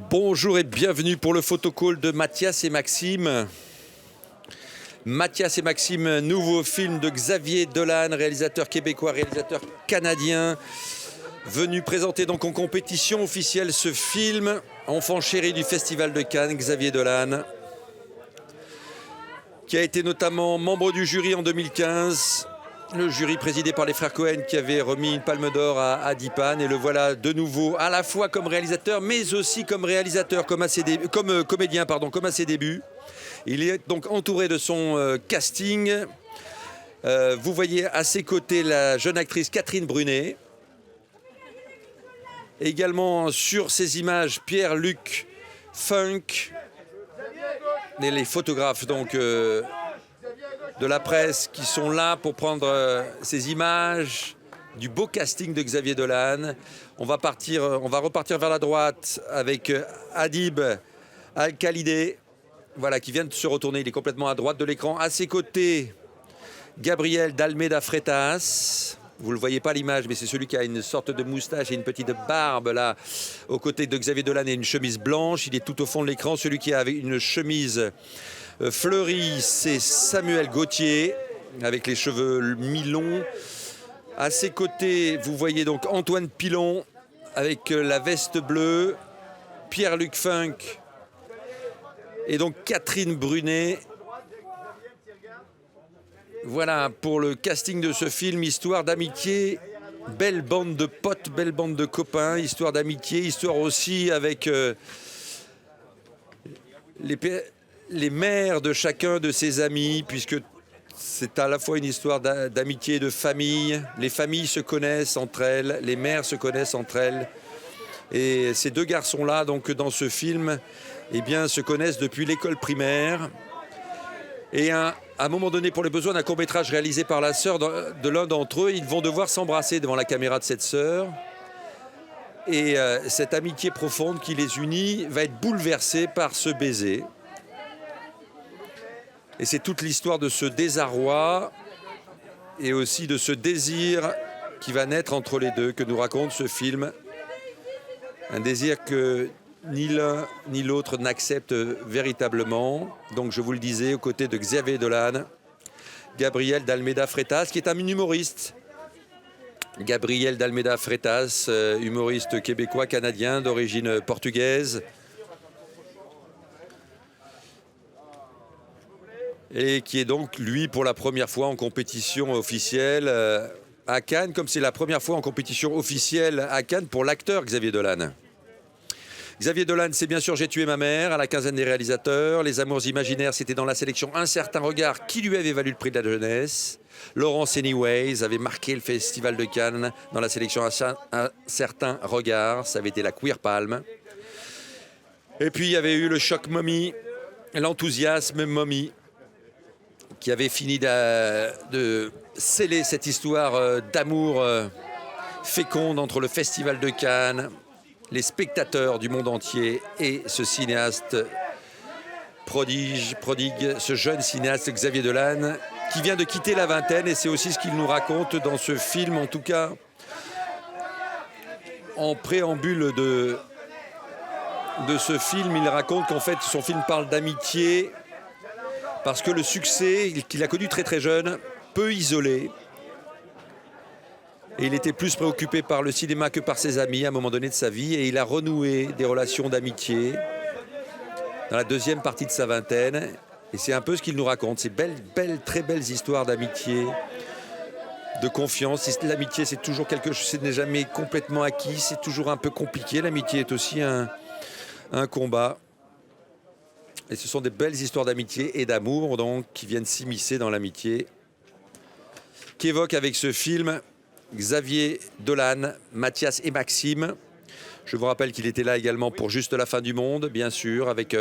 Bonjour et bienvenue pour le photocall de Mathias et Maxime. Mathias et Maxime, nouveau film de Xavier Dolan, réalisateur québécois, réalisateur canadien, venu présenter donc en compétition officielle ce film, enfant chéri du Festival de Cannes, Xavier Dolan, qui a été notamment membre du jury en 2015, le jury présidé par les frères Cohen qui avait remis une palme d'or à Dipan, et le voilà de nouveau à la fois comme réalisateur mais aussi comme réalisateur, comme comédien comme à ses débuts. Il est donc entouré de son casting. Vous voyez à ses côtés la jeune actrice Catherine Brunet. Également sur ces images Pierre-Luc Funk, et les photographes donc de la presse qui sont là pour prendre ces images du beau casting de Xavier Dolan. On va repartir vers la droite avec Adib Al-Khalidé, voilà, qui vient de se retourner, il est complètement à droite de l'écran. À ses côtés, Gabriel d'Almeida Freitas. Vous ne le voyez pas à l'image, mais c'est celui qui a une sorte de moustache et une petite barbe là, aux côtés de Xavier Dolan, et une chemise blanche. Il est tout au fond de l'écran. Celui qui a une chemise fleurie, c'est Samuel Gauthier, avec les cheveux mi-longs. À ses côtés, vous voyez donc Antoine Pilon, avec la veste bleue, Pierre-Luc Funk, et donc Catherine Brunet. Voilà pour le casting de ce film, histoire d'amitié, belle bande de potes, belle bande de copains, histoire d'amitié, histoire aussi avec les mères de chacun de ses amis, puisque c'est à la fois une histoire d'amitié et de famille. Les familles se connaissent entre elles, les mères se connaissent entre elles. Et ces deux garçons-là, donc dans ce film, eh bien, se connaissent depuis l'école primaire. Et à un moment donné, pour les besoins d'un court-métrage réalisé par la sœur de l'un d'entre eux, ils vont devoir s'embrasser devant la caméra de cette sœur. Et cette amitié profonde qui les unit va être bouleversée par ce baiser. Et c'est toute l'histoire de ce désarroi et aussi de ce désir qui va naître entre les deux, que nous raconte ce film. Un désir que ni l'un ni l'autre n'accepte véritablement. Donc je vous le disais, aux côtés de Xavier Dolan, Gabriel d'Almeida Freitas, qui est un humoriste. Gabriel d'Almeida Freitas, humoriste québécois-canadien d'origine portugaise. Et qui est donc, lui, pour la première fois en compétition officielle à Cannes, comme c'est la première fois en compétition officielle à Cannes pour l'acteur Xavier Dolan. Xavier Dolan, c'est bien sûr J'ai tué ma mère, à la quinzaine des réalisateurs. Les Amours imaginaires, c'était dans la sélection Un certain regard, qui lui avait valu le prix de la jeunesse. Laurence Anyways avait marqué le Festival de Cannes dans la sélection Un certain regard, ça avait été la Queer Palm. Et puis il y avait eu le choc Mommy, l'enthousiasme Mommy, qui avait fini de sceller cette histoire d'amour féconde entre le Festival de Cannes, les spectateurs du monde entier et ce cinéaste prodigue, ce jeune cinéaste Xavier Dolan, qui vient de quitter la vingtaine, et c'est aussi ce qu'il nous raconte dans ce film, en tout cas en préambule de ce film. Il raconte qu'en fait son film parle d'amitié, parce que le succès qu'il a connu très très jeune peut isoler. Et il était plus préoccupé par le cinéma que par ses amis à un moment donné de sa vie. Et il a renoué des relations d'amitié dans la deuxième partie de sa vingtaine. Et c'est un peu ce qu'il nous raconte. Ces très belles histoires d'amitié, de confiance. L'amitié, c'est toujours quelque chose, ce n'est jamais complètement acquis. C'est toujours un peu compliqué. L'amitié est aussi un combat. Et ce sont des belles histoires d'amitié et d'amour, donc, qui viennent s'immiscer dans l'amitié, qu'évoque avec ce film Xavier Dolan, Mathias et Maxime. Je vous rappelle qu'il était là également pour Juste la fin du monde, bien sûr, avec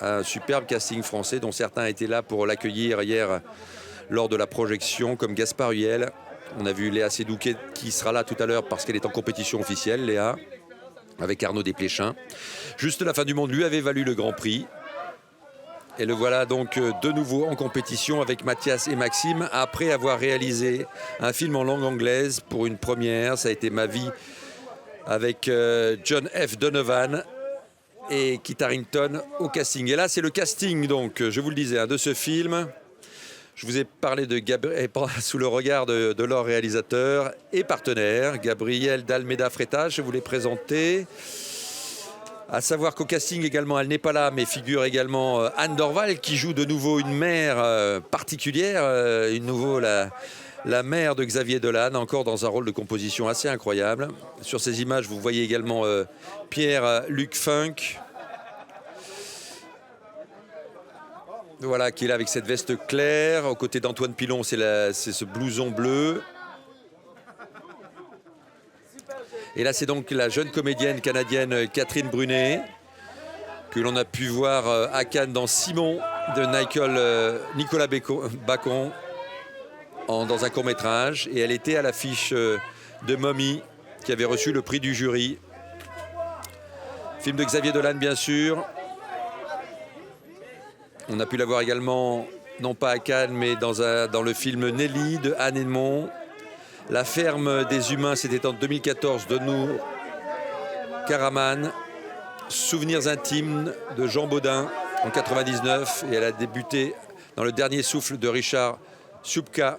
un superbe casting français dont certains étaient là pour l'accueillir hier lors de la projection, comme Gaspard Huliel. On a vu Léa Seydoux qui sera là tout à l'heure parce qu'elle est en compétition officielle, Léa, avec Arnaud Desplechin. Juste la fin du monde lui avait valu le Grand Prix. Et le voilà donc de nouveau en compétition avec Mathias et Maxime, après avoir réalisé un film en langue anglaise pour une première. Ça a été Ma vie avec John F. Donovan, et Kit Harington au casting. Et là, c'est le casting, donc, je vous le disais, hein, de ce film. Je vous ai parlé de Gabriel sous le regard de leur réalisateur et partenaire, Gabriel d'Almeida Freitas. Je vous l'ai présenté. À savoir qu'au casting également, elle n'est pas là, mais figure également Anne Dorval, qui joue de nouveau une mère particulière, la mère de Xavier Dolan, encore dans un rôle de composition assez incroyable. Sur ces images, vous voyez également Pierre-Luc Funk. Voilà, qui est là avec cette veste claire. Aux côtés d'Antoine Pilon, c'est ce blouson bleu. Et là, c'est donc la jeune comédienne canadienne Catherine Brunet, que l'on a pu voir à Cannes dans Simon de Nicolas Bacon, dans un court-métrage. Et elle était à l'affiche de Mommy, qui avait reçu le prix du jury. Film de Xavier Dolan, bien sûr. On a pu la voir également, non pas à Cannes, mais dans le film Nelly de Anne Edmond. La ferme des humains, c'était en 2014 de Nour Karaman. Souvenirs intimes de Jean Baudin en 99. Et elle a débuté dans Le Dernier souffle de Richard Shupka